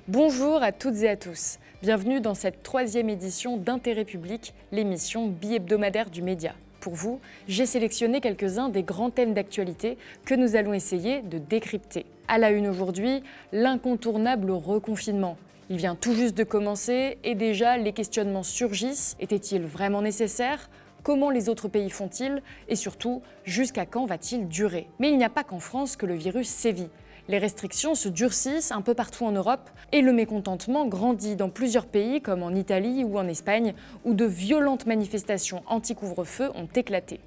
Bonjour à toutes et à tous. Bienvenue dans cette 3e édition d'Intérêt public, l'émission bi-hebdomadaire du média. Pour vous, j'ai sélectionné quelques-uns des grands thèmes d'actualité que nous allons essayer de décrypter. À la une aujourd'hui, l'incontournable reconfinement. Il vient tout juste de commencer et déjà les questionnements surgissent. Était-il vraiment nécessaire ? Comment les autres pays font-ils ? Et surtout, jusqu'à quand va-t-il durer ? Mais il n'y a pas qu'en France que le virus sévit. Les restrictions se durcissent un peu partout en Europe et le mécontentement grandit dans plusieurs pays comme en Italie ou en Espagne où de violentes manifestations anti-couvre-feu ont éclaté.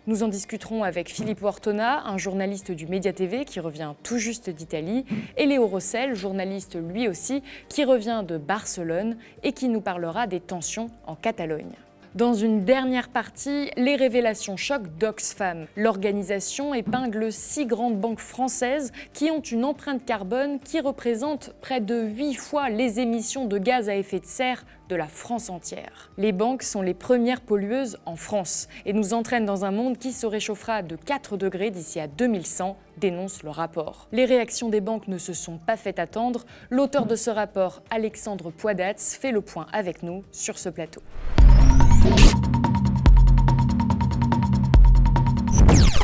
Nous en discuterons avec Philippe Ortona, un journaliste du Média TV qui revient tout juste d'Italie, et Léo Rossel, journaliste lui aussi, qui revient de Barcelone et qui nous parlera des tensions en Catalogne. Dans une dernière partie, les révélations choc d'Oxfam. L'organisation épingle 6 grandes banques françaises qui ont une empreinte carbone qui représente près de 8 fois les émissions de gaz à effet de serre de la France entière. Les banques sont les premières pollueuses en France et nous entraînent dans un monde qui se réchauffera de 4 degrés d'ici à 2100, dénonce le rapport. Les réactions des banques ne se sont pas fait attendre. L'auteur de ce rapport, Alexandre Poidatz, fait le point avec nous sur ce plateau.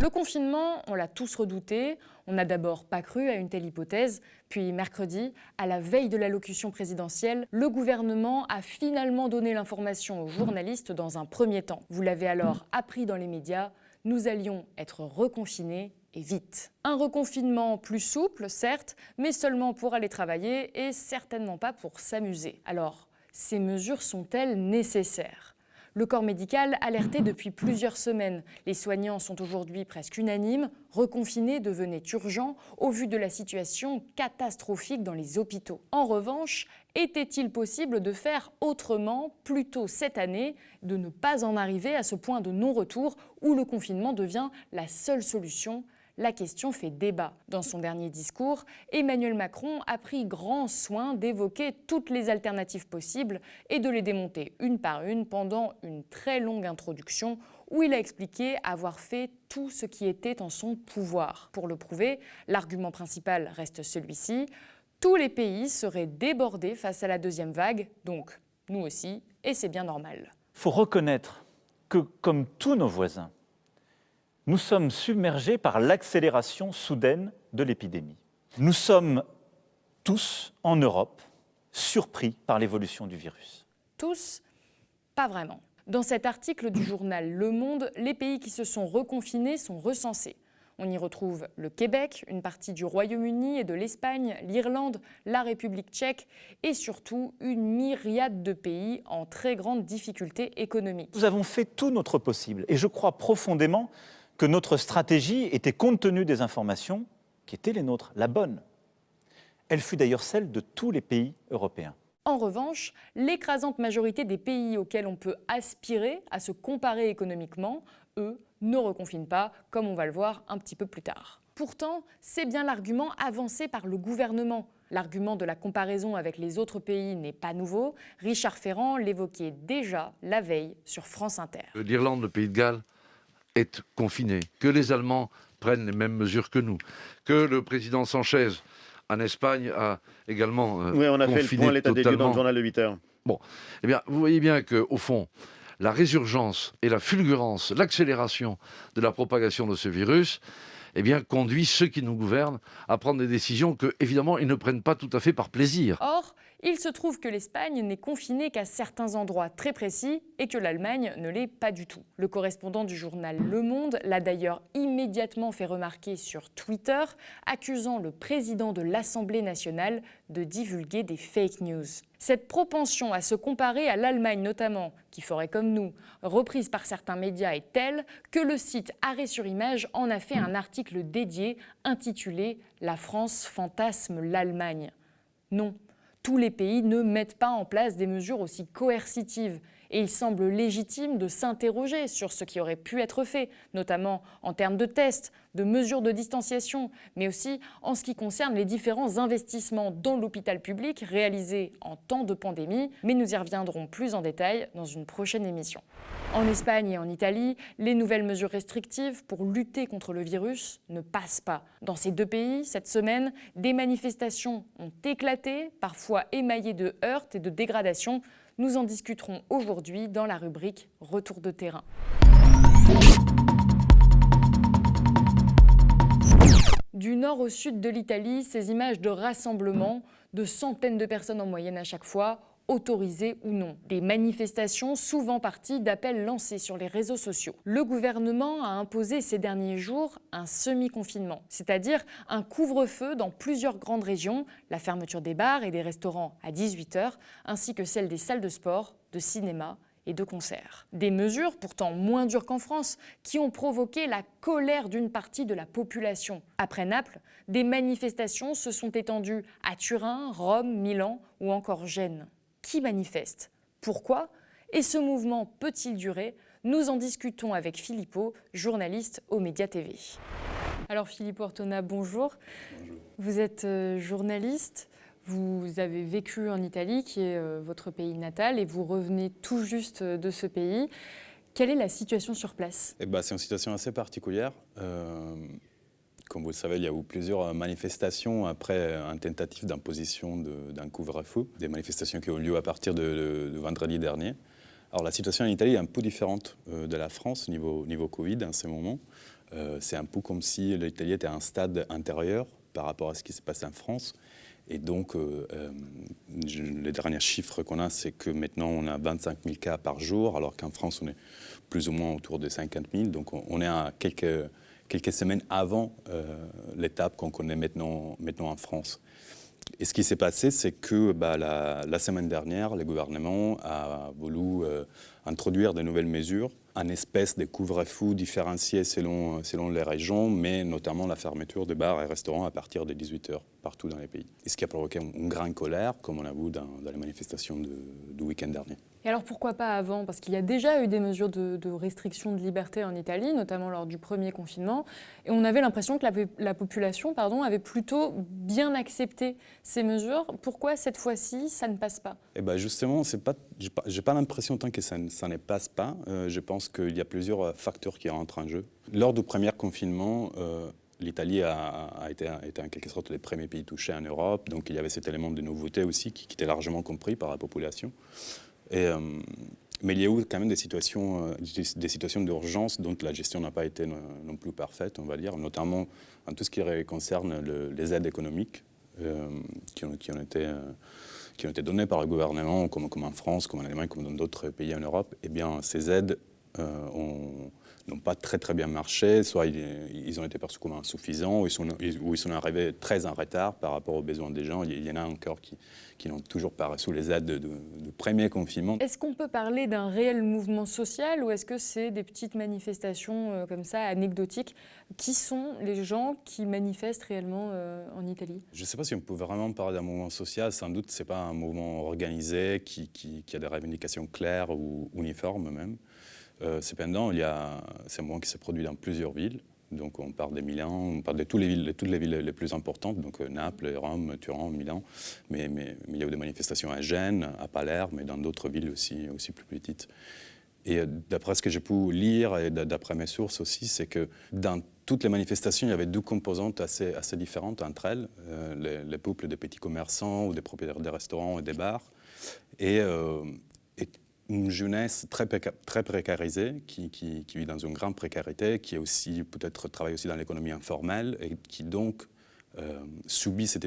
Le confinement, on l'a tous redouté. On n'a d'abord pas cru à une telle hypothèse. Puis mercredi, à la veille de l'allocution présidentielle, le gouvernement a finalement donné l'information aux journalistes dans un premier temps. Vous l'avez alors appris dans les médias, nous allions être reconfinés et vite. Un reconfinement plus souple, certes, mais seulement pour aller travailler et certainement pas pour s'amuser. Alors, ces mesures sont-elles nécessaires ? Le corps médical alertait depuis plusieurs semaines. Les soignants sont aujourd'hui presque unanimes. Reconfiner devenait urgent au vu de la situation catastrophique dans les hôpitaux. En revanche, était-il possible de faire autrement, plus tôt cette année, de ne pas en arriver à ce point de non-retour où le confinement devient la seule solution ? La question fait débat. Dans son dernier discours, Emmanuel Macron a pris grand soin d'évoquer toutes les alternatives possibles et de les démonter une par une pendant une très longue introduction où il a expliqué avoir fait tout ce qui était en son pouvoir. Pour le prouver, l'argument principal reste celui-ci. Tous les pays seraient débordés face à la deuxième vague, donc nous aussi, et c'est bien normal. Il faut reconnaître que, comme tous nos voisins, nous sommes submergés par l'accélération soudaine de l'épidémie. Nous sommes tous, en Europe, surpris par l'évolution du virus. Tous ? Pas vraiment. Dans cet article du journal Le Monde, les pays qui se sont reconfinés sont recensés. On y retrouve le Québec, une partie du Royaume-Uni et de l'Espagne, l'Irlande, la République tchèque et surtout une myriade de pays en très grande difficulté économique. Nous avons fait tout notre possible et je crois profondément que notre stratégie était, compte tenu des informations qui étaient les nôtres, la bonne. Elle fut d'ailleurs celle de tous les pays européens. En revanche, l'écrasante majorité des pays auxquels on peut aspirer à se comparer économiquement, eux, ne reconfinent pas, comme on va le voir un petit peu plus tard. Pourtant, c'est bien l'argument avancé par le gouvernement. L'argument de la comparaison avec les autres pays n'est pas nouveau. Richard Ferrand l'évoquait déjà la veille sur France Inter. L'Irlande, le Pays de Galles, est confiné, que les Allemands prennent les mêmes mesures que nous, que le président Sanchez en Espagne a également oui, on a fait le point à l'état des lieux dans le journal de 8 heures. Bon, eh bien, vous voyez bien qu'au fond, la résurgence et la fulgurance, l'accélération de la propagation de ce virus, eh bien, conduit ceux qui nous gouvernent à prendre des décisions que, évidemment, ils ne prennent pas tout à fait par plaisir. Or, il se trouve que l'Espagne n'est confinée qu'à certains endroits très précis et que l'Allemagne ne l'est pas du tout. Le correspondant du journal Le Monde l'a d'ailleurs immédiatement fait remarquer sur Twitter, accusant le président de l'Assemblée nationale de divulguer des fake news. Cette propension à se comparer à l'Allemagne notamment, qui ferait comme nous, reprise par certains médias est telle que le site Arrêt sur Image en a fait un article dédié intitulé « La France fantasme l'Allemagne ». Non. Tous les pays ne mettent pas en place des mesures aussi coercitives. Et il semble légitime de s'interroger sur ce qui aurait pu être fait, notamment en termes de tests, de mesures de distanciation, mais aussi en ce qui concerne les différents investissements dans l'hôpital public réalisés en temps de pandémie, mais nous y reviendrons plus en détail dans une prochaine émission. En Espagne et en Italie, les nouvelles mesures restrictives pour lutter contre le virus ne passent pas. Dans ces deux pays, cette semaine, des manifestations ont éclaté, parfois émaillées de heurts et de dégradations. Nous en discuterons aujourd'hui dans la rubrique Retour de terrain. Du nord au sud de l'Italie, ces images de rassemblements, de centaines de personnes en moyenne à chaque fois, autorisées ou non. Des manifestations souvent parties d'appels lancés sur les réseaux sociaux. Le gouvernement a imposé ces derniers jours un semi-confinement, c'est-à-dire un couvre-feu dans plusieurs grandes régions, la fermeture des bars et des restaurants à 18h, ainsi que celle des salles de sport, de cinéma et de concerts. Des mesures pourtant moins dures qu'en France, qui ont provoqué la colère d'une partie de la population. Après Naples, des manifestations se sont étendues à Turin, Rome, Milan ou encore Gênes. Qui manifeste? Pourquoi? Et ce mouvement peut-il durer? Nous en discutons avec Filippo, journaliste au Média TV. Alors Filippo Ortona, bonjour. Bonjour. Vous êtes journaliste. Vous avez vécu en Italie, qui est votre pays natal, et vous revenez tout juste de ce pays. Quelle est la situation sur place? C'est une situation assez particulière. Comme vous le savez, il y a eu plusieurs manifestations après une tentative d'imposition d'un couvre-feu, des manifestations qui ont eu lieu à partir de vendredi dernier. Alors la situation en Italie est un peu différente de la France niveau Covid en ce moment. C'est un peu comme si l'Italie était à un stade intérieur par rapport à ce qui s'est passé en France. Et donc, les derniers chiffres qu'on a, c'est que maintenant, on a 25 000 cas par jour, alors qu'en France, on est plus ou moins autour de 50 000. Donc, on est à quelques semaines avant l'étape qu'on connaît maintenant en France. Et ce qui s'est passé, c'est que la semaine dernière, le gouvernement a voulu introduire de nouvelles mesures, une espèce de couvre-feu différencié selon les régions, mais notamment la fermeture des bars et restaurants à partir de 18h partout dans les pays. Et ce qui a provoqué une grande colère, comme on a vu dans les manifestations du week-end dernier. Et alors pourquoi pas avant? Parce qu'il y a déjà eu des mesures de restriction de liberté en Italie, notamment lors du premier confinement, et on avait l'impression que la population avait plutôt bien accepté ces mesures. Pourquoi cette fois-ci, ça ne passe pas? Justement, j'ai pas l'impression tant que ça ne passe pas. Je pense qu'il y a plusieurs facteurs qui rentrent en jeu. Lors du premier confinement, l'Italie a été en quelque sorte le premier pays touché en Europe, donc il y avait cet élément de nouveauté aussi qui était largement compris par la population. Mais il y a eu quand même des situations d'urgence dont la gestion n'a pas été non plus parfaite, on va dire, notamment en tout ce qui concerne les aides économiques qui ont été données par le gouvernement, comme en France, comme en Allemagne, comme dans d'autres pays en Europe. Eh bien, ces aides n'ont pas très bien marché, soit ils ont été perçus comme insuffisants, ou ils sont arrivés très en retard par rapport aux besoins des gens. Il y en a encore qui n'ont toujours pas reçu les aides du premier confinement. Est-ce qu'on peut parler d'un réel mouvement social, ou est-ce que c'est des petites manifestations comme ça, anecdotiques? Qui sont les gens qui manifestent réellement en Italie? Je ne sais pas si on peut vraiment parler d'un mouvement social. Sans doute, ce n'est pas un mouvement organisé qui a des revendications claires ou uniformes même. Cependant, c'est un mouvement qui s'est produit dans plusieurs villes. Donc on parle de Milan, on parle de toutes les villes les plus importantes, donc Naples, Rome, Turin, Milan. Mais il y a eu des manifestations à Gênes, à Palerme, mais dans d'autres villes aussi plus petites. Et d'après ce que j'ai pu lire et d'après mes sources aussi, c'est que dans toutes les manifestations, il y avait deux composantes assez différentes entre elles. Les peuples des petits commerçants ou des propriétaires des restaurants et des bars. Et une jeunesse très précarisée, qui vit dans une grande précarité, qui est aussi peut-être travaille aussi dans l'économie informelle et qui donc subit cette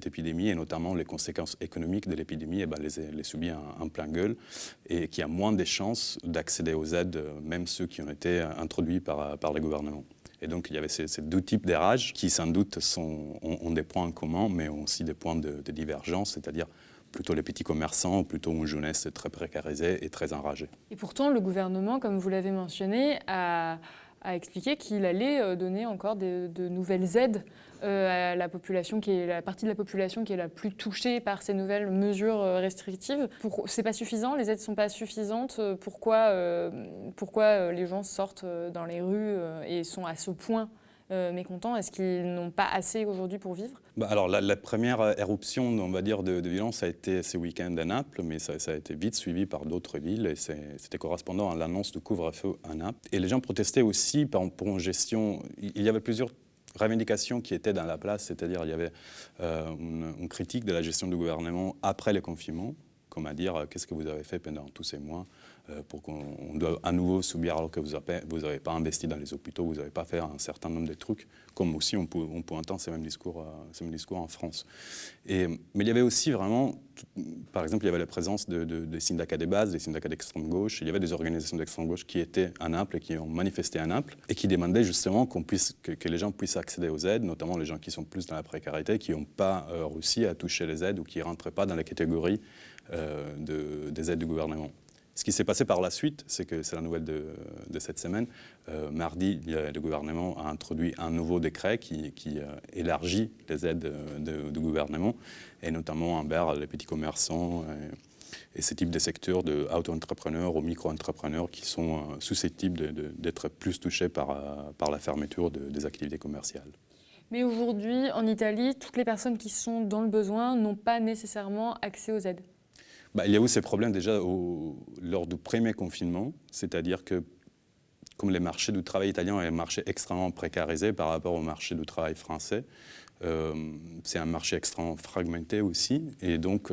épidémie et notamment les conséquences économiques de l'épidémie, les subit en plein gueule et qui a moins de chances d'accéder aux aides, même ceux qui ont été introduits par les gouvernements. Et donc il y avait ces deux types de rages qui sans doute ont des points en commun, mais ont aussi des points de divergence, c'est-à-dire plutôt les petits commerçants, plutôt une jeunesse très précarisée et très enragée. Et pourtant, le gouvernement, comme vous l'avez mentionné, a a expliqué qu'il allait donner encore de nouvelles aides à la population la partie de la population qui est la plus touchée par ces nouvelles mesures restrictives. C'est pas suffisant, les aides sont pas suffisantes. Pourquoi les gens sortent dans les rues et sont à ce point mécontents? Est-ce qu'ils n'ont pas assez aujourd'hui pour vivre? Alors la première éruption, on va dire, de violence a été ce week-end à Naples, mais ça a été vite suivi par d'autres villes et c'était correspondant à l'annonce du couvre-feu à Naples. Et les gens protestaient aussi pour une gestion. Il y avait plusieurs revendications qui étaient dans la place, c'est-à-dire il y avait une critique de la gestion du gouvernement après le confinement, comme à dire qu'est-ce que vous avez fait pendant tous ces mois pour qu'on doit à nouveau subir alors que vous n'avez pas investi dans les hôpitaux, vous n'avez pas fait un certain nombre de trucs, comme aussi on peut entendre ces mêmes discours en France. Mais il y avait aussi vraiment, par exemple, il y avait la présence des syndicats de base, des syndicats d'extrême gauche, il y avait des organisations d'extrême gauche qui étaient à Naples et qui ont manifesté à Naples et qui demandaient justement que les gens puissent accéder aux aides, notamment les gens qui sont plus dans la précarité, qui n'ont pas réussi à toucher les aides ou qui ne rentrent pas dans la catégorie des aides du gouvernement. Ce qui s'est passé par la suite, c'est que c'est la nouvelle de cette semaine. Mardi, le gouvernement a introduit un nouveau décret qui élargit les aides du gouvernement, et notamment envers les petits commerçants et ce type de secteurs de auto-entrepreneurs ou micro-entrepreneurs qui sont susceptibles d'être plus touchés par la fermeture des activités commerciales. Mais aujourd'hui, en Italie, toutes les personnes qui sont dans le besoin n'ont pas nécessairement accès aux aides. Il y a eu ces problèmes déjà lors du premier confinement, c'est-à-dire que comme le marché du travail italien est un marché extrêmement précarisé par rapport au marché du travail français, c'est un marché extrêmement fragmenté aussi, et donc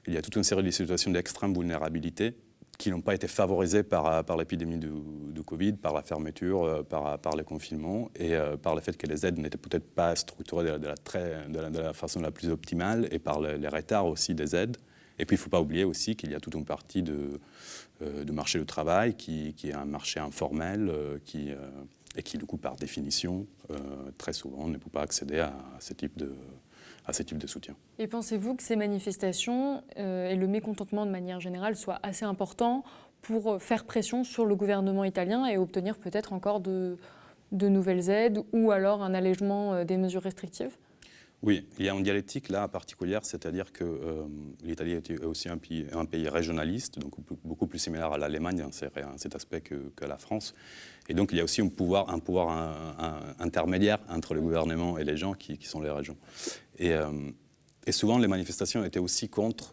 il y a toute une série de situations d'extrême vulnérabilité qui n'ont pas été favorisées par l'épidémie du Covid, par la fermeture, par le confinement et par le fait que les aides n'étaient peut-être pas structurées de la façon la plus optimale et par les retards aussi des aides. Et puis, il ne faut pas oublier aussi qu'il y a toute une partie du marché du travail qui est un marché informel et qui, du coup, par définition, très souvent, ne peut pas accéder à ce type de soutien. Et pensez-vous que ces manifestations et le mécontentement de manière générale soient assez importants pour faire pression sur le gouvernement italien et obtenir peut-être encore de nouvelles aides ou alors un allègement des mesures restrictives ? Oui, il y a une dialectique là particulière, c'est-à-dire que l'Italie est aussi un pays régionaliste, donc beaucoup plus similaire à l'Allemagne dans cet aspect que la France. Et donc il y a aussi un pouvoir intermédiaire entre le gouvernement et les gens qui sont les régions. Et souvent les manifestations étaient aussi contre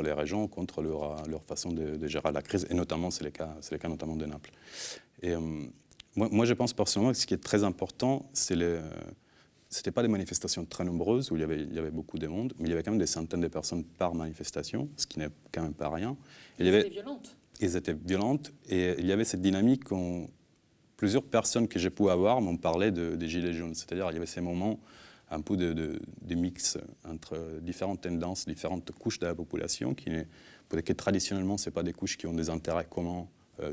les régions, contre leur façon de gérer la crise, et notamment c'est le cas notamment de Naples. Et moi je pense personnellement que ce qui est très important, c'était pas des manifestations très nombreuses où il y avait beaucoup de monde, mais il y avait quand même des centaines de personnes par manifestation, ce qui n'est quand même pas rien. Elles étaient violentes. Elles étaient violentes et il y avait cette dynamique plusieurs personnes que j'ai pu avoir m'ont parlé des gilets jaunes. C'est-à-dire il y avait ces moments un peu de mix entre différentes tendances, différentes couches de la population peut-être que traditionnellement ce n'est pas des couches qui ont des intérêts communs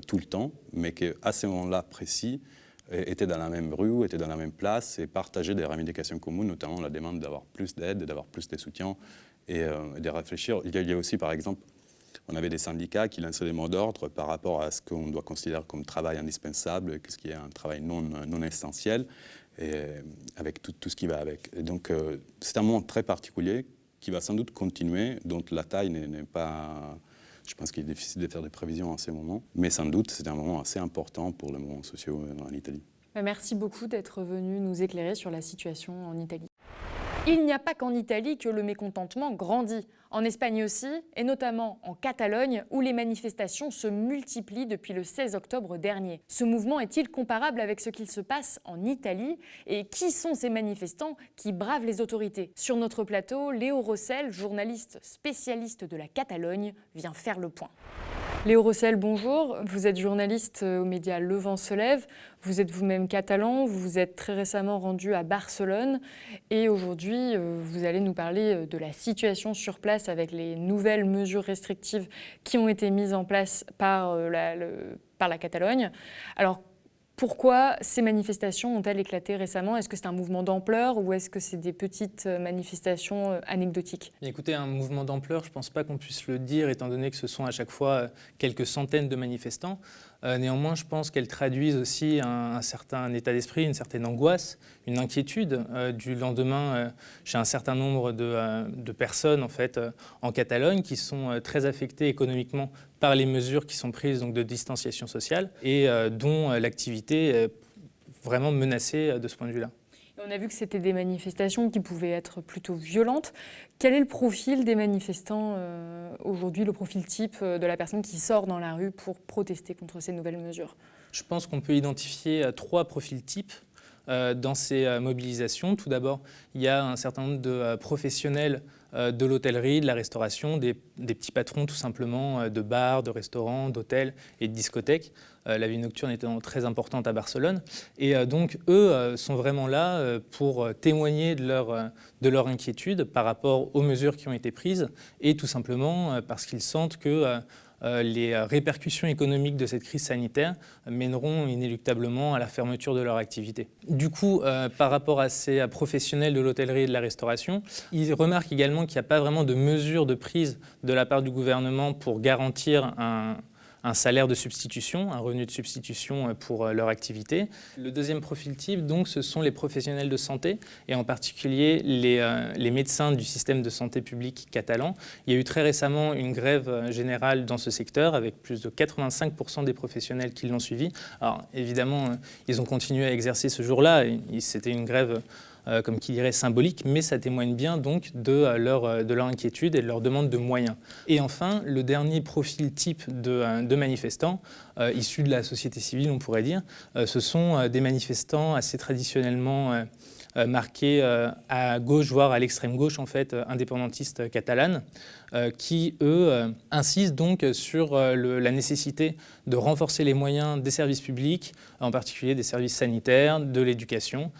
tout le temps, mais qu'à ces moments-là précis, étaient dans la même rue, étaient dans la même place et partageaient des revendications communes, notamment la demande d'avoir plus d'aide, d'avoir plus de soutien et de réfléchir. Il y a aussi, par exemple, on avait des syndicats qui lançaient des mots d'ordre par rapport à ce qu'on doit considérer comme travail indispensable, ce qui est un travail non essentiel, et avec tout ce qui va avec. Et donc, c'est un moment très particulier qui va sans doute continuer, dont la taille n'est pas... Je pense qu'il est difficile de faire des prévisions en ces moments, mais sans doute c'est un moment assez important pour les mouvements sociaux en Italie. Merci beaucoup d'être venu nous éclairer sur la situation en Italie. Il n'y a pas qu'en Italie que le mécontentement grandit. En Espagne aussi, et notamment en Catalogne, où les manifestations se multiplient depuis le 16 octobre dernier. Ce mouvement est-il comparable avec ce qu'il se passe en Italie ? Et qui sont ces manifestants qui bravent les autorités ? Sur notre plateau, Léo Rossel, journaliste spécialiste de la Catalogne, vient faire le point. Léo Rossel, bonjour. Vous êtes journaliste aux médias Le Vent se lève. Vous êtes vous-même catalan. Vous vous êtes très récemment rendu à Barcelone. Et aujourd'hui, vous allez nous parler de la situation sur place avec les nouvelles mesures restrictives qui ont été mises en place par la Catalogne. Alors, Pourquoi ces manifestations ont-elles éclaté récemment? Est-ce que c'est un mouvement d'ampleur ou est-ce que c'est des petites manifestations anecdotiques? Écoutez, un mouvement d'ampleur, je ne pense pas qu'on puisse le dire, étant donné que ce sont à chaque fois quelques centaines de manifestants. Néanmoins, je pense qu'elles traduisent aussi un certain état d'esprit, une certaine angoisse, une inquiétude du lendemain chez un certain nombre de personnes en fait, en Catalogne qui sont très affectées économiquement par les mesures qui sont prises donc, de distanciation sociale et dont l'activité est vraiment menacée de ce point de vue-là. On a vu que c'était des manifestations qui pouvaient être plutôt violentes. Quel est le profil des manifestants aujourd'hui, le profil type de la personne qui sort dans la rue pour protester contre ces nouvelles mesures? Je pense qu'on peut identifier 3 profils types dans ces mobilisations. Tout d'abord, il y a un certain nombre de professionnels de l'hôtellerie, de la restauration, des petits patrons tout simplement de bars, de restaurants, d'hôtels et de discothèques. La vie nocturne étant très importante à Barcelone. Et donc, eux sont vraiment là pour témoigner de leur inquiétude par rapport aux mesures qui ont été prises et tout simplement parce qu'ils sentent que les répercussions économiques de cette crise sanitaire mèneront inéluctablement à la fermeture de leur activité. Du coup, par rapport à ces professionnels de l'hôtellerie et de la restauration, ils remarquent également qu'il n'y a pas vraiment de mesures de prise de la part du gouvernement pour garantir un salaire de substitution, un revenu de substitution pour leur activité. Le deuxième profil type, donc, ce sont les professionnels de santé et en particulier les médecins du système de santé public catalan. Il y a eu très récemment une grève générale dans ce secteur avec plus de 85% des professionnels qui l'ont suivi. Alors évidemment, ils ont continué à exercer ce jour-là. C'était une grève comme qui dirait symbolique, mais ça témoigne bien donc de leur inquiétude et de leur demande de moyens. Et enfin, le dernier profil type de manifestants, issus de la société civile, on pourrait dire, ce sont des manifestants assez traditionnellement marqués à gauche, voire à l'extrême gauche, en fait, indépendantistes catalanes, qui, eux, insistent donc sur la nécessité de renforcer les moyens des services publics, en particulier des services sanitaires, de l'éducation,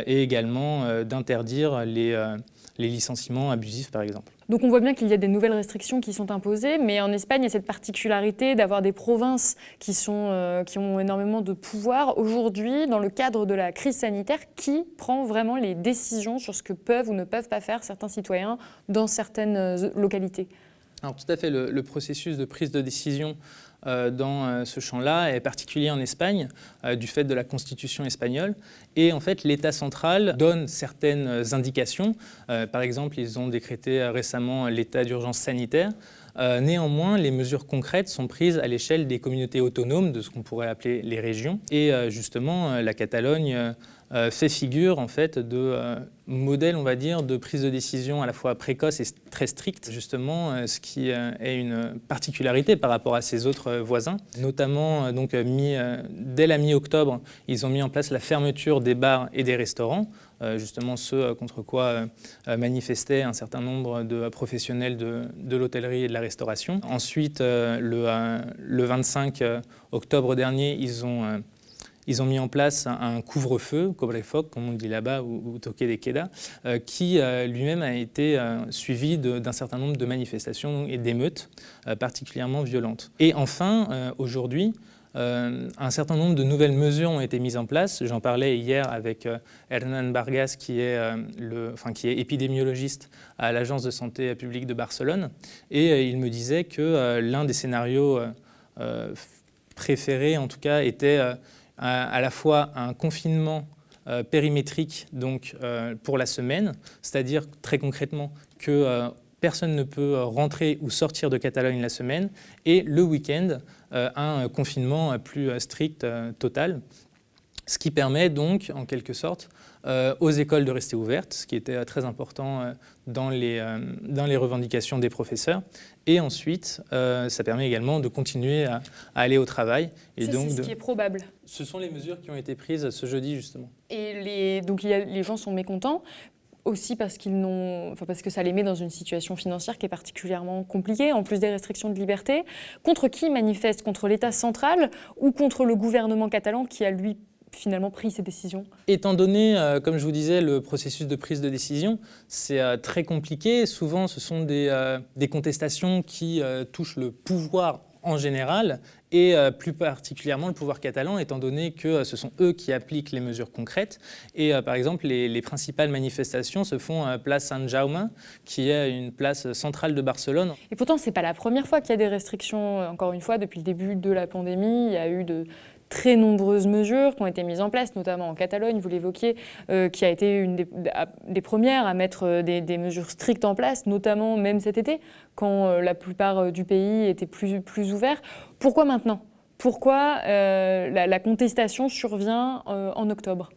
et également d'interdire les licenciements abusifs, par exemple. Donc on voit bien qu'il y a des nouvelles restrictions qui sont imposées, mais en Espagne, il y a cette particularité d'avoir des provinces qui ont énormément de pouvoir. Aujourd'hui, dans le cadre de la crise sanitaire, qui prend vraiment les décisions sur ce que peuvent ou ne peuvent pas faire certains citoyens dans certaines localités? Alors tout à fait, le processus de prise de décision dans ce champ-là est particulier en Espagne du fait de la Constitution espagnole. Et en fait, l'État central donne certaines indications. Par exemple, ils ont décrété récemment l'état d'urgence sanitaire. Néanmoins, les mesures concrètes sont prises à l'échelle des communautés autonomes, de ce qu'on pourrait appeler les régions. Et justement, la Catalogne fait figure en fait de modèle, on va dire, de prise de décision à la fois précoce et très stricte, justement, ce qui est une particularité par rapport à ses autres voisins. Notamment, donc, dès la mi-octobre, ils ont mis en place la fermeture des bars et des restaurants, justement ceux contre quoi manifestaient un certain nombre de professionnels de l'hôtellerie et de la restauration. Ensuite, le 25 octobre dernier, ils ont mis en place un couvre-feu, cobre-foc, comme on dit là-bas, ou toque de queda, qui lui-même a été suivi d'un certain nombre de manifestations et d'émeutes particulièrement violentes. Et enfin, aujourd'hui, un certain nombre de nouvelles mesures ont été mises en place. J'en parlais hier avec Hernán Vargas, qui est épidémiologiste à l'Agence de santé publique de Barcelone. Et il me disait que l'un des scénarios préférés, en tout cas, était à la fois un confinement périmétrique donc, pour la semaine, c'est-à-dire très concrètement que personne ne peut rentrer ou sortir de Catalogne la semaine, et le week-end, un confinement plus strict, total, ce qui permet donc, en quelque sorte, aux écoles de rester ouvertes, ce qui était très important dans les revendications des professeurs. Et ensuite, ça permet également de continuer à aller au travail. Et c'est ce qui est probable. Ce sont les mesures qui ont été prises ce jeudi, justement. Et donc les gens sont mécontents, aussi parce que ça les met dans une situation financière qui est particulièrement compliquée, en plus des restrictions de liberté. Contre qui manifeste? Contre l'État central ou contre le gouvernement catalan qui a, lui, finalement pris ces décisions? Étant donné, comme je vous disais, le processus de prise de décision, c'est très compliqué. Souvent, ce sont des contestations qui touchent le pouvoir en général et plus particulièrement le pouvoir catalan, étant donné que ce sont eux qui appliquent les mesures concrètes. Et par exemple, les principales manifestations se font place Sant Jaume, qui est une place centrale de Barcelone. Et pourtant, ce n'est pas la première fois qu'il y a des restrictions. Encore une fois, depuis le début de la pandémie, il y a eu de très nombreuses mesures qui ont été mises en place, notamment en Catalogne, vous l'évoquiez, qui a été une des premières à mettre des mesures strictes en place, notamment même cet été, quand la plupart du pays était plus ouvert. Pourquoi maintenant ? Pourquoi la contestation survient en octobre ?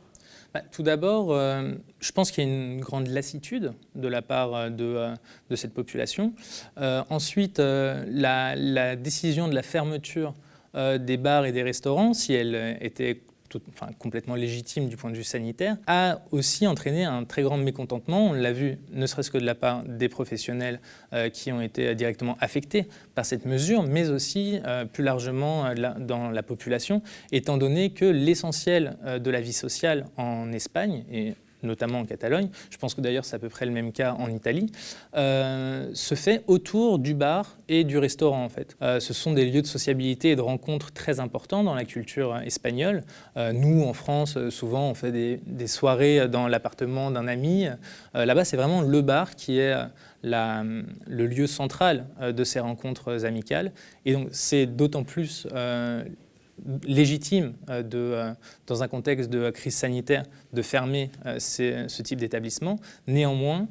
Tout d'abord, je pense qu'il y a une grande lassitude de la part de cette population. Ensuite, la décision de la fermeture des bars et des restaurants, si elle était complètement légitime du point de vue sanitaire, a aussi entraîné un très grand mécontentement. On l'a vu, ne serait-ce que de la part des professionnels qui ont été directement affectés par cette mesure, mais aussi plus largement dans la population, étant donné que l'essentiel de la vie sociale en Espagne, et notamment en Catalogne, je pense que d'ailleurs c'est à peu près le même cas en Italie, se fait autour du bar et du restaurant en fait. Ce sont des lieux de sociabilité et de rencontres très importants dans la culture espagnole. Nous, en France, souvent on fait des soirées dans l'appartement d'un ami. Là-bas, c'est vraiment le bar qui est le lieu central de ces rencontres amicales. Et donc c'est d'autant plus légitime dans un contexte de crise sanitaire de fermer ce type d'établissement. Néanmoins,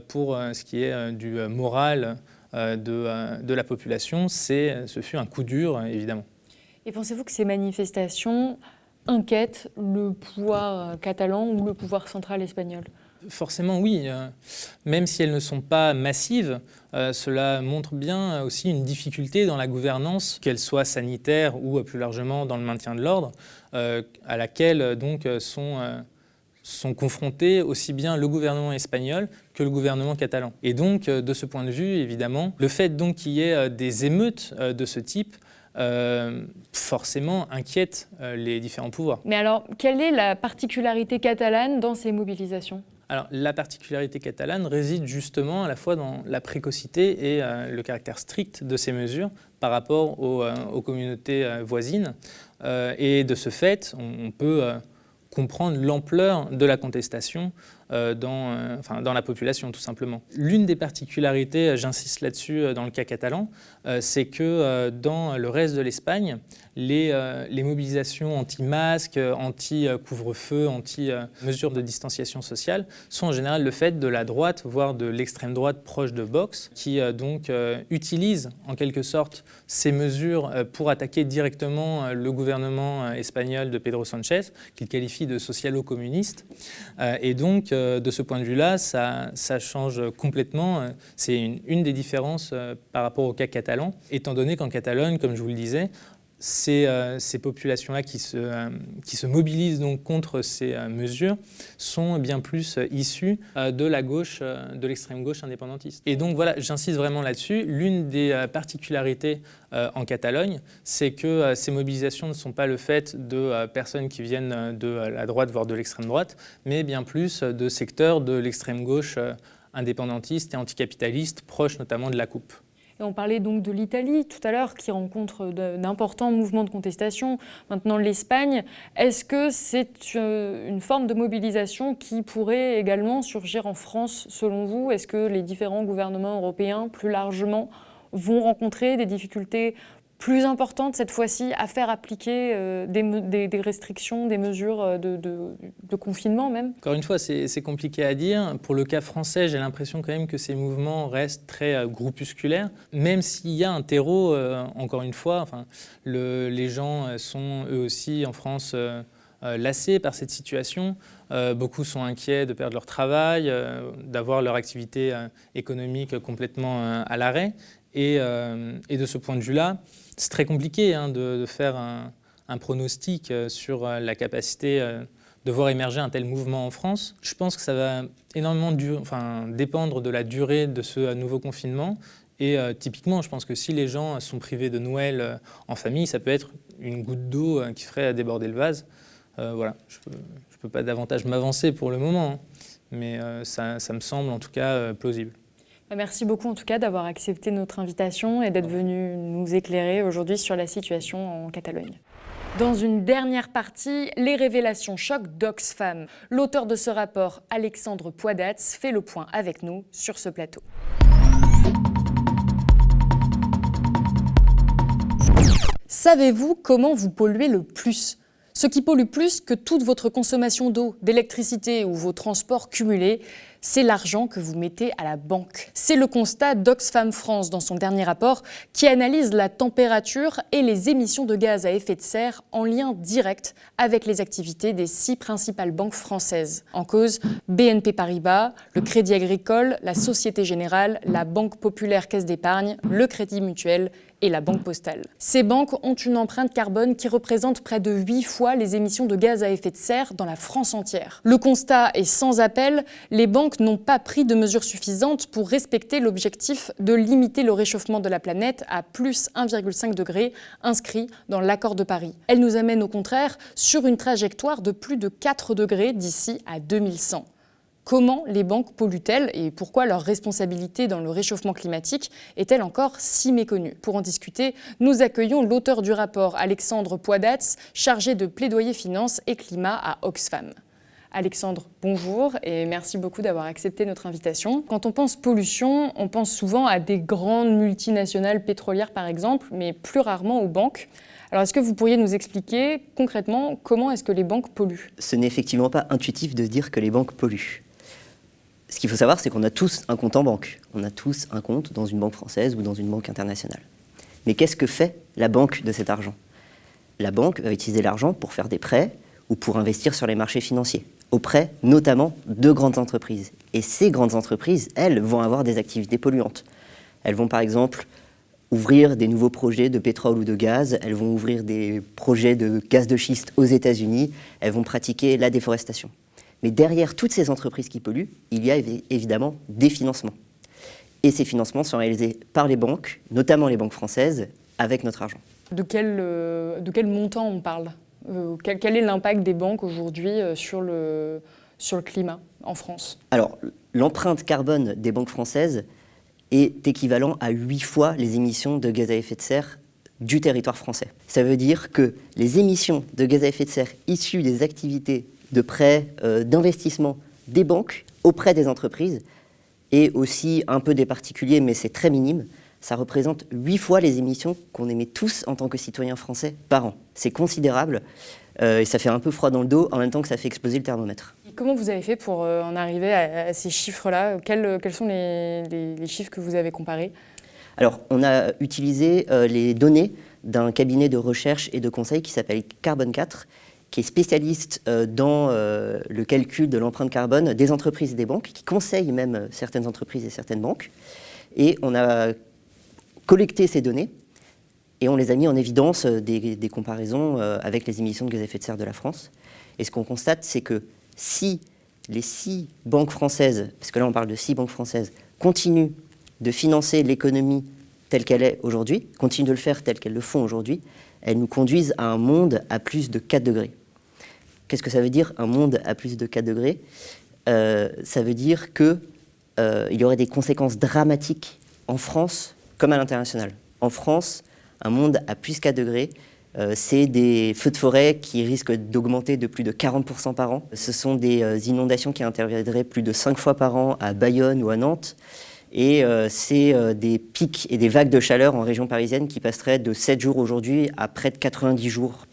pour ce qui est du moral de la population, ce fut un coup dur, évidemment. Et pensez-vous que ces manifestations inquiètent le pouvoir catalan ou le pouvoir central espagnol ? Forcément, oui. Même si elles ne sont pas massives, cela montre bien aussi une difficulté dans la gouvernance, qu'elle soit sanitaire ou plus largement dans le maintien de l'ordre, à laquelle donc sont confrontés aussi bien le gouvernement espagnol que le gouvernement catalan. Et donc, de ce point de vue, évidemment, le fait donc qu'il y ait des émeutes de ce type forcément inquiète les différents pouvoirs. Mais alors, quelle est la particularité catalane dans ces mobilisations ? Alors, la particularité catalane réside justement à la fois dans la précocité et le caractère strict de ces mesures par rapport aux communautés voisines. Et de ce fait, on peut comprendre l'ampleur de la contestation dans la population, tout simplement. L'une des particularités, j'insiste là-dessus dans le cas catalan, c'est que dans le reste de l'Espagne, les mobilisations anti-masques, anti-couvre-feu, anti-mesures de distanciation sociale sont en général le fait de la droite, voire de l'extrême droite proche de Vox, qui donc utilise en quelque sorte ces mesures pour attaquer directement le gouvernement espagnol de Pedro Sánchez, qu'il qualifie de socialo-communiste. Et donc, de ce point de vue-là, ça change complètement. C'est une des différences par rapport au cas catalan, étant donné qu'en Catalogne, comme je vous le disais, ces populations-là qui se mobilisent donc contre ces mesures sont bien plus issues de la gauche, de l'extrême gauche indépendantiste. Et donc voilà, j'insiste vraiment là-dessus. L'une des particularités en Catalogne, c'est que ces mobilisations ne sont pas le fait de personnes qui viennent de la droite, voire de l'extrême droite, mais bien plus de secteurs de l'extrême gauche indépendantiste et anticapitaliste, proches notamment de la CUP. Et on parlait donc de l'Italie tout à l'heure, qui rencontre d'importants mouvements de contestation. Maintenant, l'Espagne, est-ce que c'est une forme de mobilisation qui pourrait également surgir en France, selon vous ? Est-ce que les différents gouvernements européens, plus largement, vont rencontrer des difficultés plus importantes cette fois-ci à faire appliquer des restrictions, des mesures de confinement même ? Encore une fois, c'est compliqué à dire. Pour le cas français, j'ai l'impression quand même que ces mouvements restent très groupusculaires, même s'il y a un terreau, encore une fois, les gens sont eux aussi en France lassés par cette situation. Beaucoup sont inquiets de perdre leur travail, d'avoir leur activité économique complètement à l'arrêt. Et de ce point de vue-là, c'est très compliqué de faire un pronostic sur la capacité de voir émerger un tel mouvement en France. Je pense que ça va énormément dépendre de la durée de ce nouveau confinement. Et typiquement, je pense que si les gens sont privés de Noël en famille, ça peut être une goutte d'eau qui ferait déborder le vase. Voilà, je ne peux pas davantage m'avancer pour le moment, mais ça me semble en tout cas plausible. Merci beaucoup en tout cas d'avoir accepté notre invitation et d'être venu nous éclairer aujourd'hui sur la situation en Catalogne. Dans une dernière partie, les révélations choc d'Oxfam. L'auteur de ce rapport, Alexandre Poidatz, fait le point avec nous sur ce plateau. Savez-vous comment vous polluez le plus ? Ce qui pollue plus que toute votre consommation d'eau, d'électricité ou vos transports cumulés, c'est l'argent que vous mettez à la banque. C'est le constat d'Oxfam France dans son dernier rapport qui analyse la température et les émissions de gaz à effet de serre en lien direct avec les activités des 6 principales banques françaises. En cause, BNP Paribas, le Crédit Agricole, la Société Générale, la Banque Populaire Caisse d'Épargne, le Crédit Mutuel et la Banque Postale. Ces banques ont une empreinte carbone qui représente près de 8 fois les émissions de gaz à effet de serre dans la France entière. Le constat est sans appel, les banques n'ont pas pris de mesures suffisantes pour respecter l'objectif de limiter le réchauffement de la planète à plus 1,5 degré inscrit dans l'accord de Paris. Elles nous amènent au contraire sur une trajectoire de plus de 4 degrés d'ici à 2100. Comment les banques polluent-elles et pourquoi leur responsabilité dans le réchauffement climatique est-elle encore si méconnue ? Pour en discuter, nous accueillons l'auteur du rapport, Alexandre Poidatz, chargé de plaidoyer finance et climat à Oxfam. Alexandre, bonjour et merci beaucoup d'avoir accepté notre invitation. Quand on pense pollution, on pense souvent à des grandes multinationales pétrolières par exemple, mais plus rarement aux banques. Alors est-ce que vous pourriez nous expliquer concrètement comment est-ce que les banques polluent ? Ce n'est effectivement pas intuitif de dire que les banques polluent. Ce qu'il faut savoir, c'est qu'on a tous un compte en banque. On a tous un compte dans une banque française ou dans une banque internationale. Mais qu'est-ce que fait la banque de cet argent ? La banque va utiliser l'argent pour faire des prêts ou pour investir sur les marchés financiers, auprès notamment de grandes entreprises. Et ces grandes entreprises, elles, vont avoir des activités polluantes. Elles vont par exemple ouvrir des nouveaux projets de pétrole ou de gaz, elles vont ouvrir des projets de gaz de schiste aux États-Unis, elles vont pratiquer la déforestation. Mais derrière toutes ces entreprises qui polluent, il y a évidemment des financements. Et ces financements sont réalisés par les banques, notamment les banques françaises, avec notre argent. De quel montant on parle ? Quel est l'impact des banques aujourd'hui sur le climat en France ? Alors, l'empreinte carbone des banques françaises est équivalent à 8 fois les émissions de gaz à effet de serre du territoire français. Ça veut dire que les émissions de gaz à effet de serre issues des activités de prêts, d'investissement des banques auprès des entreprises et aussi un peu des particuliers, mais c'est très minime. Ça représente 8 fois les émissions qu'on émet tous en tant que citoyens français par an. C'est considérable et ça fait un peu froid dans le dos en même temps que ça fait exploser le thermomètre. Et comment vous avez fait pour en arriver à ces chiffres-là ? Quels sont les chiffres que vous avez comparés ? Alors, on a utilisé les données d'un cabinet de recherche et de conseil qui s'appelle Carbone 4, qui est spécialiste dans le calcul de l'empreinte carbone des entreprises et des banques, qui conseille même certaines entreprises et certaines banques. Et on a collecté ces données et on les a mis en évidence des comparaisons avec les émissions de gaz à effet de serre de la France. Et ce qu'on constate, c'est que si les 6 banques françaises, parce que là on parle de 6 banques françaises, continuent de financer l'économie telle qu'elle est aujourd'hui, continuent de le faire tel qu'elles le font aujourd'hui, elles nous conduisent à un monde à plus de 4 degrés. Qu'est-ce que ça veut dire, un monde à plus de 4 degrés ? Ça veut dire qu'il y aurait des conséquences dramatiques en France comme à l'international. En France, un monde à plus 4 degrés, c'est des feux de forêt qui risquent d'augmenter de plus de 40% par an. Ce sont des inondations qui interviendraient plus de 5 fois par an à Bayonne ou à Nantes. Et c'est des pics et des vagues de chaleur en région parisienne qui passeraient de 7 jours aujourd'hui à près de 90 jours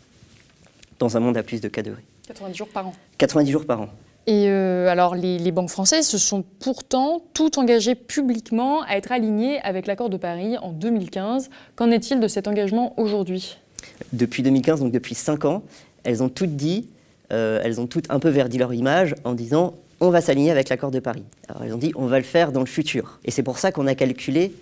dans un monde à plus de 4 degrés. 90 jours par an. 90 jours par an. Et alors, les banques françaises se sont pourtant toutes engagées publiquement à être alignées avec l'accord de Paris en 2015. Qu'en est-il de cet engagement aujourd'hui ? Depuis 2015, donc depuis 5 ans, elles ont toutes dit, elles ont toutes un peu verdi leur image en disant « on va s'aligner avec l'accord de Paris ». Alors elles ont dit « on va le faire dans le futur ». Et c'est pour ça qu'on a calculé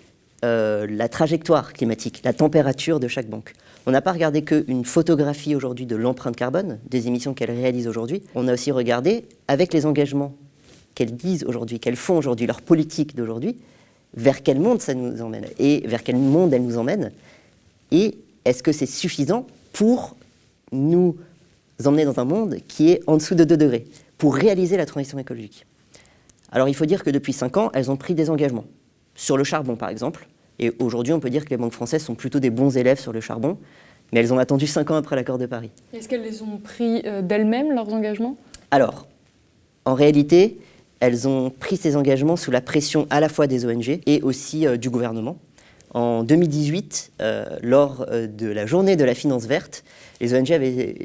la trajectoire climatique, la température de chaque banque. On n'a pas regardé qu'une photographie aujourd'hui de l'empreinte carbone, des émissions qu'elles réalisent aujourd'hui. On a aussi regardé, avec les engagements qu'elles disent aujourd'hui, qu'elles font aujourd'hui, leur politique d'aujourd'hui, vers quel monde ça nous emmène et vers quel monde elles nous emmènent. Et est-ce que c'est suffisant pour nous emmener dans un monde qui est en dessous de 2 degrés, pour réaliser la transition écologique ? Alors il faut dire que depuis 5 ans, elles ont pris des engagements. sur le charbon, par exemple. Et aujourd'hui, on peut dire que les banques françaises sont plutôt des bons élèves sur le charbon, mais elles ont attendu 5 ans après l'accord de Paris. Est-ce qu'elles les ont pris d'elles-mêmes, leurs engagements ? Alors, en réalité, elles ont pris ces engagements sous la pression à la fois des ONG et aussi du gouvernement. En 2018, lors de la journée de la finance verte, les ONG avaient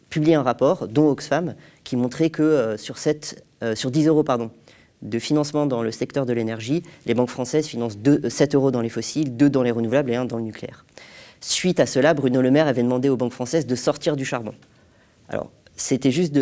publié un rapport, dont Oxfam, qui montrait que sur 10 euros de financement dans le secteur de l'énergie, les banques françaises financent 7 euros dans les fossiles, 2 dans les renouvelables et 1 dans le nucléaire. Suite à cela, Bruno Le Maire avait demandé aux banques françaises de sortir du charbon. Alors, c'était juste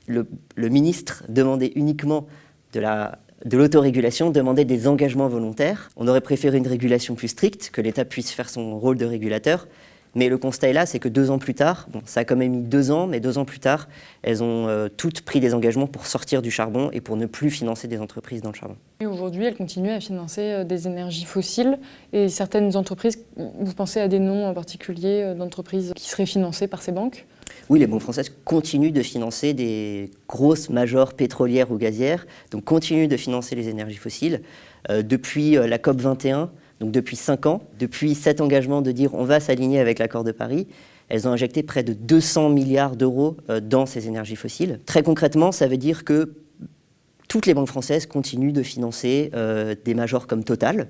le ministre demandait uniquement de l'autorégulation, demandait des engagements volontaires. On aurait préféré une régulation plus stricte, que l'État puisse faire son rôle de régulateur. Mais le constat est là, c'est que 2 ans plus tard, ça a quand même mis 2 ans, mais 2 ans plus tard, elles ont toutes pris des engagements pour sortir du charbon et pour ne plus financer des entreprises dans le charbon. Et aujourd'hui, elles continuent à financer des énergies fossiles et certaines entreprises, vous pensez à des noms en particulier d'entreprises qui seraient financées par ces banques ? Oui, les banques françaises continuent de financer des grosses majors pétrolières ou gazières, donc continuent de financer les énergies fossiles. Depuis la COP 21, donc depuis 5 ans, depuis cet engagement de dire on va s'aligner avec l'accord de Paris, elles ont injecté près de 200 milliards d'euros dans ces énergies fossiles. Très concrètement, ça veut dire que toutes les banques françaises continuent de financer des majors comme Total,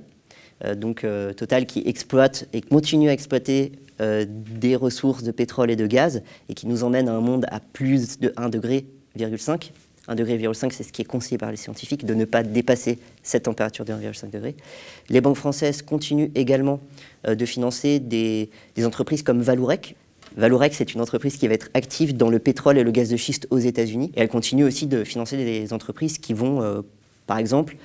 Total qui exploite et continue à exploiter des ressources de pétrole et de gaz et qui nous emmène à un monde à plus de 1,5 degré. 1,5 degré, c'est ce qui est conseillé par les scientifiques, de ne pas dépasser cette température de 1,5 degré. Les banques françaises continuent également de financer des entreprises comme Vallourec. Vallourec, c'est une entreprise qui va être active dans le pétrole et le gaz de schiste aux États-Unis. Et elle continue aussi de financer des entreprises qui vont, par exemple,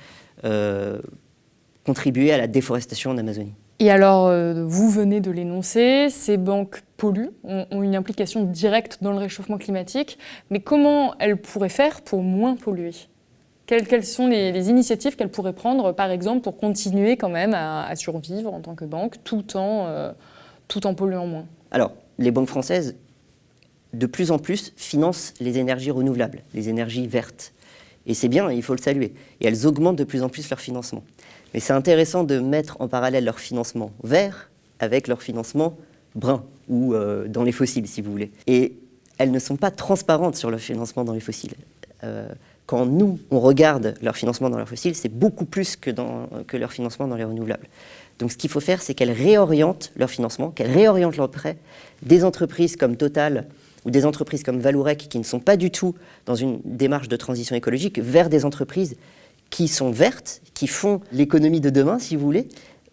contribuer à la déforestation en Amazonie. Et alors, vous venez de l'énoncer, ces banques polluent, ont une implication directe dans le réchauffement climatique, mais comment elles pourraient faire pour moins polluer ? Quelles sont les initiatives qu'elles pourraient prendre, par exemple, pour continuer quand même à survivre en tant que banque, tout en polluant moins ? Alors, les banques françaises, de plus en plus, financent les énergies renouvelables, les énergies vertes. Et c'est bien, il faut le saluer. Et elles augmentent de plus en plus leur financement. Mais c'est intéressant de mettre en parallèle leur financement vert avec leur financement brun, ou dans les fossiles, si vous voulez. Et elles ne sont pas transparentes sur leur financement dans les fossiles. Quand nous, on regarde leur financement dans les fossiles, c'est beaucoup plus que leur financement dans les renouvelables. Donc ce qu'il faut faire, c'est qu'elles réorientent leur financement, qu'elles réorientent leurs prêts des entreprises comme Total ou des entreprises comme Vallourec, qui ne sont pas du tout dans une démarche de transition écologique, vers des entreprises qui sont vertes, qui font l'économie de demain, si vous voulez,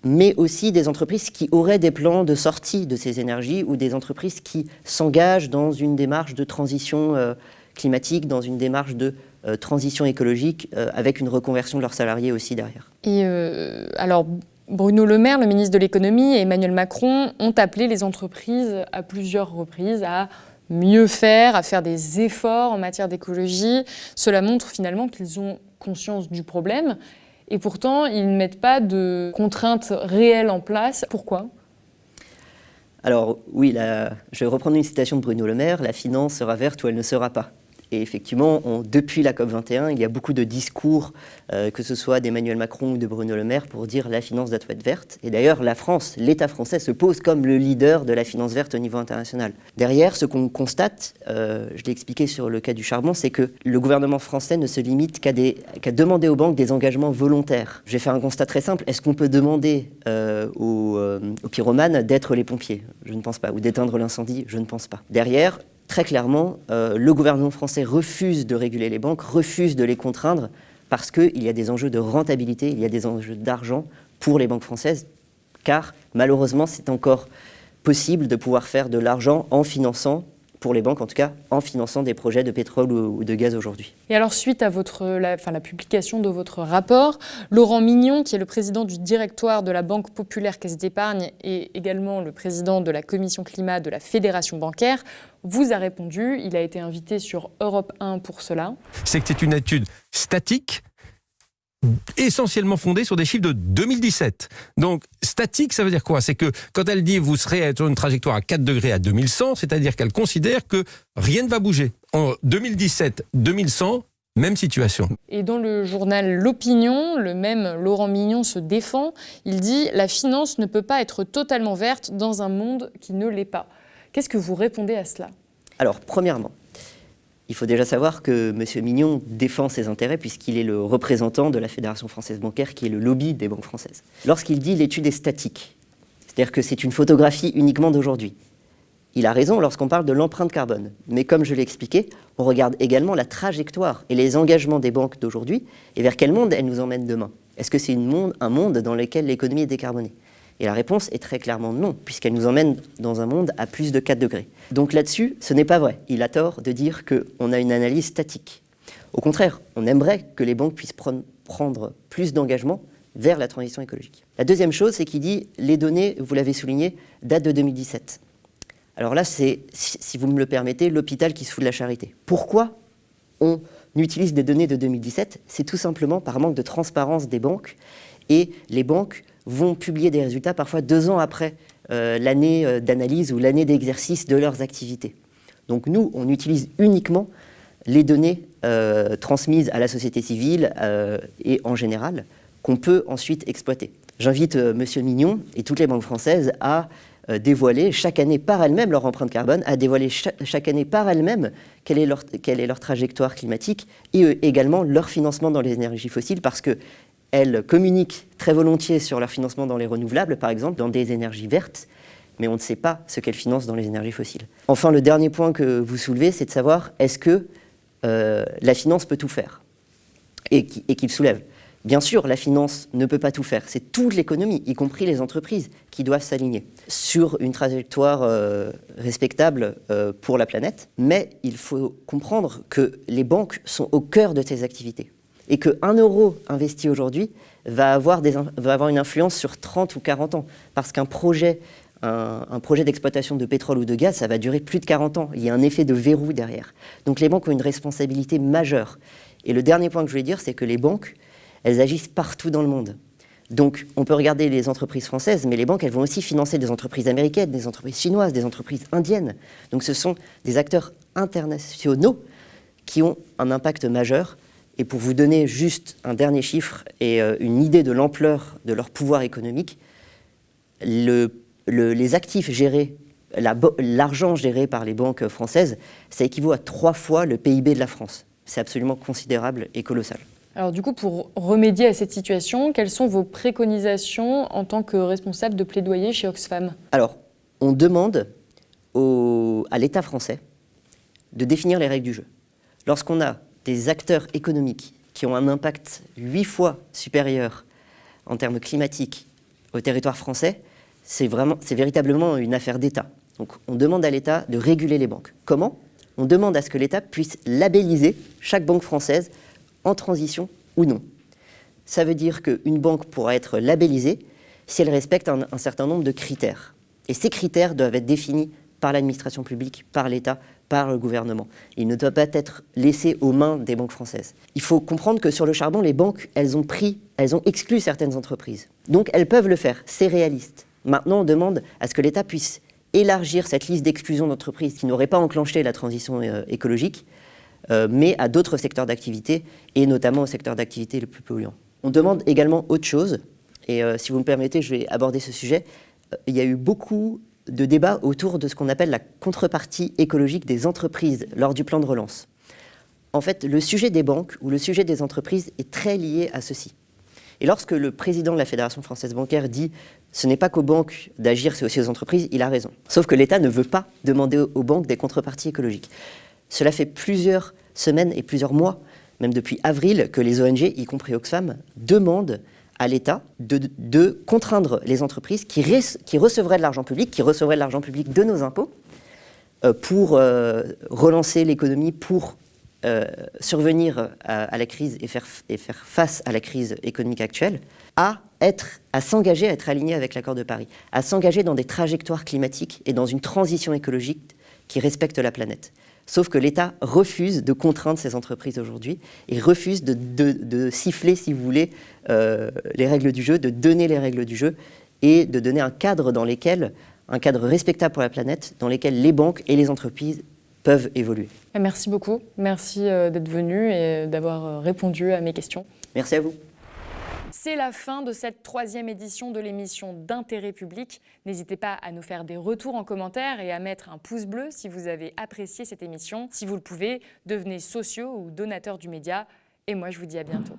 mais aussi des entreprises qui auraient des plans de sortie de ces énergies ou des entreprises qui s'engagent dans une démarche de transition climatique, dans une démarche de transition écologique, avec une reconversion de leurs salariés aussi derrière. Et alors, Bruno Le Maire, le ministre de l'économie, et Emmanuel Macron ont appelé les entreprises à plusieurs reprises à mieux faire, à faire des efforts en matière d'écologie. Cela montre finalement qu'ils ont conscience du problème et pourtant ils ne mettent pas de contraintes réelles en place. Pourquoi ? Alors oui, je vais reprendre une citation de Bruno Le Maire, la finance sera verte ou elle ne sera pas. Et effectivement, depuis la COP 21, il y a beaucoup de discours, que ce soit d'Emmanuel Macron ou de Bruno Le Maire, pour dire la finance doit être verte. Et d'ailleurs, la France, l'État français se pose comme le leader de la finance verte au niveau international. Derrière, ce qu'on constate, je l'ai expliqué sur le cas du charbon, c'est que le gouvernement français ne se limite qu'à demander aux banques des engagements volontaires. Je vais faire un constat très simple. Est-ce qu'on peut demander aux pyromanes d'être les pompiers ? Je ne pense pas. Ou d'éteindre l'incendie ? Je ne pense pas. Derrière, très clairement, le gouvernement français refuse de réguler les banques, refuse de les contraindre, parce qu'il y a des enjeux de rentabilité, il y a des enjeux d'argent pour les banques françaises, car malheureusement, c'est encore possible de pouvoir faire de l'argent en finançant, pour les banques en tout cas, en finançant des projets de pétrole ou de gaz aujourd'hui. Et alors, suite à la publication de votre rapport, Laurent Mignon, qui est le président du directoire de la Banque Populaire Caisse d'Épargne et également le président de la commission climat de la Fédération bancaire, vous a répondu. Il a été invité sur Europe 1 pour cela. C'est que c'est une étude statique, essentiellement fondée sur des chiffres de 2017. Donc, statique, ça veut dire quoi ? C'est que quand elle dit vous serez sur une trajectoire à 4 degrés à 2100, c'est-à-dire qu'elle considère que rien ne va bouger. En 2017-2100, Même situation. Et dans le journal L'Opinion, le même Laurent Mignon se défend. Il dit « La finance ne peut pas être totalement verte dans un monde qui ne l'est pas ». Qu'est-ce que vous répondez à cela ? Alors, premièrement, il faut déjà savoir que M. Mignon défend ses intérêts puisqu'il est le représentant de la Fédération française bancaire qui est le lobby des banques françaises. Lorsqu'il dit l'étude est statique, c'est-à-dire que c'est une photographie uniquement d'aujourd'hui, il a raison lorsqu'on parle de l'empreinte carbone. Mais comme je l'ai expliqué, on regarde également la trajectoire et les engagements des banques d'aujourd'hui et vers quel monde elles nous emmènent demain. Est-ce que c'est un monde dans lequel l'économie est décarbonée ? Et la réponse est très clairement non, puisqu'elle nous emmène dans un monde à plus de 4 degrés. Donc là-dessus, ce n'est pas vrai. Il a tort de dire qu'on a une analyse statique. Au contraire, on aimerait que les banques puissent prendre plus d'engagement vers la transition écologique. La deuxième chose, c'est qu'il dit, les données, vous l'avez souligné, datent de 2017. Alors là, c'est, si vous me le permettez, l'hôpital qui se fout de la charité. Pourquoi on utilise des données de 2017 ? C'est tout simplement par manque de transparence des banques. Et les banques vont publier des résultats parfois 2 ans après l'année d'analyse ou l'année d'exercice de leurs activités. Donc nous, on utilise uniquement les données transmises à la société civile et en général, qu'on peut ensuite exploiter. J'invite M. Mignon et toutes les banques françaises à dévoiler chaque année par elles-mêmes leur empreinte carbone, à dévoiler chaque année par elles-mêmes quelle est leur trajectoire climatique et également leur financement dans les énergies fossiles, parce qu'elles communiquent très volontiers sur leur financement dans les renouvelables, par exemple, dans des énergies vertes, mais on ne sait pas ce qu'elles financent dans les énergies fossiles. Enfin, le dernier point que vous soulevez, c'est de savoir est-ce que la finance peut tout faire et qu'il soulève. Bien sûr, la finance ne peut pas tout faire. C'est toute l'économie, y compris les entreprises, qui doivent s'aligner sur une trajectoire respectable pour la planète. Mais il faut comprendre que les banques sont au cœur de ces activités et que 1 euro investi aujourd'hui va avoir une influence sur 30 ou 40 ans. Parce qu'un projet d'exploitation de pétrole ou de gaz, ça va durer plus de 40 ans. Il y a un effet de verrou derrière. Donc les banques ont une responsabilité majeure. Et le dernier point que je voulais dire, c'est que les banques, elles agissent partout dans le monde. Donc, on peut regarder les entreprises françaises, mais les banques, elles vont aussi financer des entreprises américaines, des entreprises chinoises, des entreprises indiennes. Donc, ce sont des acteurs internationaux qui ont un impact majeur. Et pour vous donner juste un dernier chiffre et une idée de l'ampleur de leur pouvoir économique, les actifs gérés, l'argent géré par les banques françaises, ça équivaut à 3 fois le PIB de la France. C'est absolument considérable et colossal. Alors du coup, pour remédier à cette situation, quelles sont vos préconisations en tant que responsable de plaidoyer chez Oxfam ? Alors, on demande à l'État français de définir les règles du jeu. Lorsqu'on a des acteurs économiques qui ont un impact 8 fois supérieur en termes climatiques au territoire français, c'est véritablement une affaire d'État. Donc on demande à l'État de réguler les banques. Comment ? On demande à ce que l'État puisse labelliser chaque banque française en transition ou non. Ça veut dire qu'une banque pourra être labellisée si elle respecte un certain nombre de critères. Et ces critères doivent être définis par l'administration publique, par l'État, par le gouvernement. Il ne doit pas être laissé aux mains des banques françaises. Il faut comprendre que sur le charbon, les banques, elles ont exclu certaines entreprises. Donc elles peuvent le faire, c'est réaliste. Maintenant, on demande à ce que l'État puisse élargir cette liste d'exclusion d'entreprises qui n'auraient pas enclenché la transition écologique, mais à d'autres secteurs d'activité, et notamment au secteur d'activité le plus polluant. On demande également autre chose, et si vous me permettez, je vais aborder ce sujet. Il y a eu beaucoup de débats autour de ce qu'on appelle la contrepartie écologique des entreprises lors du plan de relance. En fait, le sujet des banques ou le sujet des entreprises est très lié à ceci. Et lorsque le président de la Fédération française bancaire dit « ce n'est pas qu'aux banques d'agir, c'est aussi aux entreprises », il a raison. Sauf que l'État ne veut pas demander aux banques des contreparties écologiques. Cela fait plusieurs semaines et plusieurs mois, même depuis avril, que les ONG, y compris Oxfam, demandent à l'État de contraindre les entreprises qui recevraient de l'argent public, de nos impôts, pour relancer l'économie, pour survenir à la crise et faire face à la crise économique actuelle, à s'engager, à être aligné avec l'accord de Paris, à s'engager dans des trajectoires climatiques et dans une transition écologique qui respecte la planète. Sauf que l'État refuse de contraindre ces entreprises aujourd'hui et refuse de siffler, si vous voulez, les règles du jeu, de donner les règles du jeu et de donner un cadre respectable pour la planète, dans lequel les banques et les entreprises peuvent évoluer. Merci beaucoup. Merci d'être venu et d'avoir répondu à mes questions. Merci à vous. C'est la fin de cette 3e édition de l'émission d'intérêt public. N'hésitez pas à nous faire des retours en commentaire et à mettre un pouce bleu si vous avez apprécié cette émission. Si vous le pouvez, devenez sociaux ou donateurs du média. Et moi, je vous dis à bientôt.